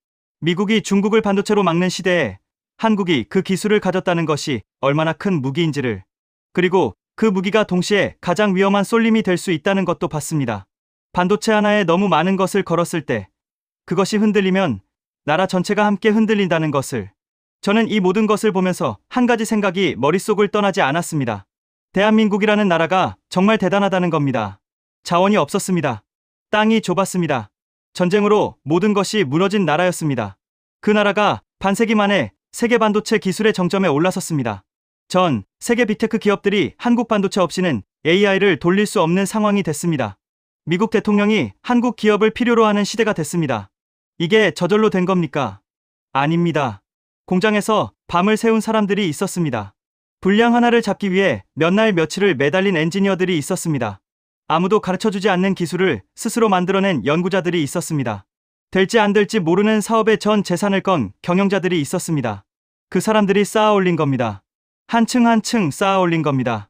미국이 중국을 반도체로 막는 시대에 한국이 그 기술을 가졌다는 것이 얼마나 큰 무기인지를, 그리고 그 무기가 동시에 가장 위험한 쏠림이 될 수 있다는 것도 봤습니다. 반도체 하나에 너무 많은 것을 걸었을 때 그것이 흔들리면 나라 전체가 함께 흔들린다는 것을, 저는 이 모든 것을 보면서 한 가지 생각이 머릿속을 떠나지 않았습니다. 대한민국이라는 나라가 정말 대단하다는 겁니다. 자원이 없었습니다. 땅이 좁았습니다. 전쟁으로 모든 것이 무너진 나라였습니다. 그 나라가 반세기 만에 세계 반도체 기술의 정점에 올라섰습니다. 전 세계 빅테크 기업들이 한국 반도체 없이는 AI를 돌릴 수 없는 상황이 됐습니다. 미국 대통령이 한국 기업을 필요로 하는 시대가 됐습니다. 이게 저절로 된 겁니까? 아닙니다. 공장에서 밤을 새운 사람들이 있었습니다. 불량 하나를 잡기 위해 몇 날 며칠을 매달린 엔지니어들이 있었습니다. 아무도 가르쳐주지 않는 기술을 스스로 만들어낸 연구자들이 있었습니다. 될지 안 될지 모르는 사업에 전 재산을 건 경영자들이 있었습니다. 그 사람들이 쌓아 올린 겁니다. 한층 한층 쌓아 올린 겁니다.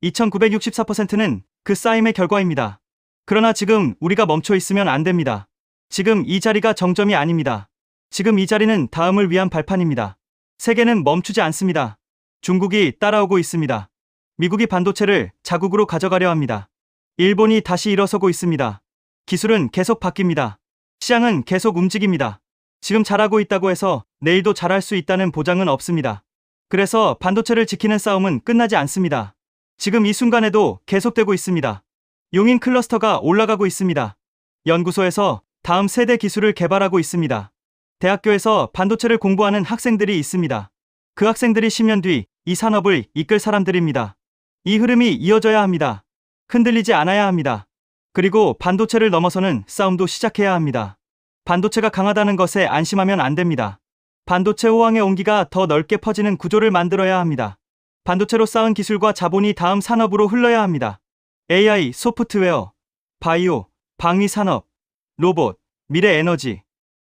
2964%는 그 쌓임의 결과입니다. 그러나 지금 우리가 멈춰 있으면 안 됩니다. 지금 이 자리가 정점이 아닙니다. 지금 이 자리는 다음을 위한 발판입니다. 세계는 멈추지 않습니다. 중국이 따라오고 있습니다. 미국이 반도체를 자국으로 가져가려 합니다. 일본이 다시 일어서고 있습니다. 기술은 계속 바뀝니다. 시장은 계속 움직입니다. 지금 잘하고 있다고 해서 내일도 잘할 수 있다는 보장은 없습니다. 그래서 반도체를 지키는 싸움은 끝나지 않습니다. 지금 이 순간에도 계속되고 있습니다. 용인 클러스터가 올라가고 있습니다. 연구소에서 다음 세대 기술을 개발하고 있습니다. 대학교에서 반도체를 공부하는 학생들이 있습니다. 그 학생들이 10년 뒤 이 산업을 이끌 사람들입니다. 이 흐름이 이어져야 합니다. 흔들리지 않아야 합니다. 그리고 반도체를 넘어서는 싸움도 시작해야 합니다. 반도체가 강하다는 것에 안심하면 안 됩니다. 반도체 호황의 온기가 더 넓게 퍼지는 구조를 만들어야 합니다. 반도체로 쌓은 기술과 자본이 다음 산업으로 흘러야 합니다. AI, 소프트웨어, 바이오, 방위 산업, 로봇, 미래 에너지.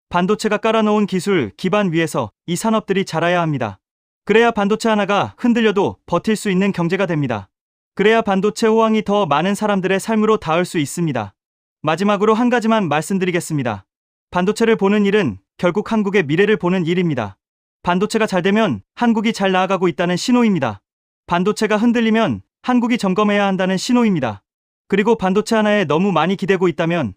반도체가 깔아놓은 기술 기반 위에서 이 산업들이 자라야 합니다. 그래야 반도체 하나가 흔들려도 버틸 수 있는 경제가 됩니다. 그래야 반도체 호황이 더 많은 사람들의 삶으로 닿을 수 있습니다. 마지막으로 한 가지만 말씀드리겠습니다. 반도체를 보는 일은 결국 한국의 미래를 보는 일입니다. 반도체가 잘 되면 한국이 잘 나아가고 있다는 신호입니다. 반도체가 흔들리면 한국이 점검해야 한다는 신호입니다. 그리고 반도체 하나에 너무 많이 기대고 있다면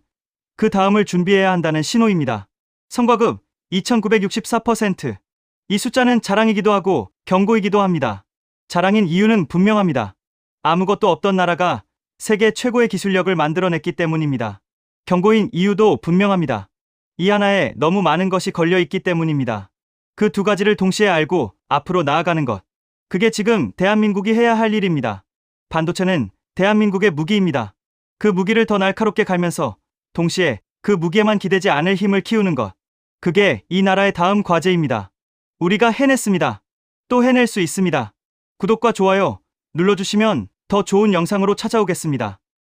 그 다음을 준비해야 한다는 신호입니다. 성과급 2964%. 이 숫자는 자랑이기도 하고 경고이기도 합니다. 자랑인 이유는 분명합니다. 아무것도 없던 나라가 세계 최고의 기술력을 만들어냈기 때문입니다. 경고인 이유도 분명합니다. 이 하나에 너무 많은 것이 걸려있기 때문입니다. 그 두 가지를 동시에 알고 앞으로 나아가는 것. 그게 지금 대한민국이 해야 할 일입니다. 반도체는 대한민국의 무기입니다. 그 무기를 더 날카롭게 갈면서 동시에 그 무기에만 기대지 않을 힘을 키우는 것. 그게 이 나라의 다음 과제입니다. 우리가 해냈습니다. 또 해낼 수 있습니다. 구독과 좋아요 눌러주시면 더 좋은 영상으로 찾아오겠습니다.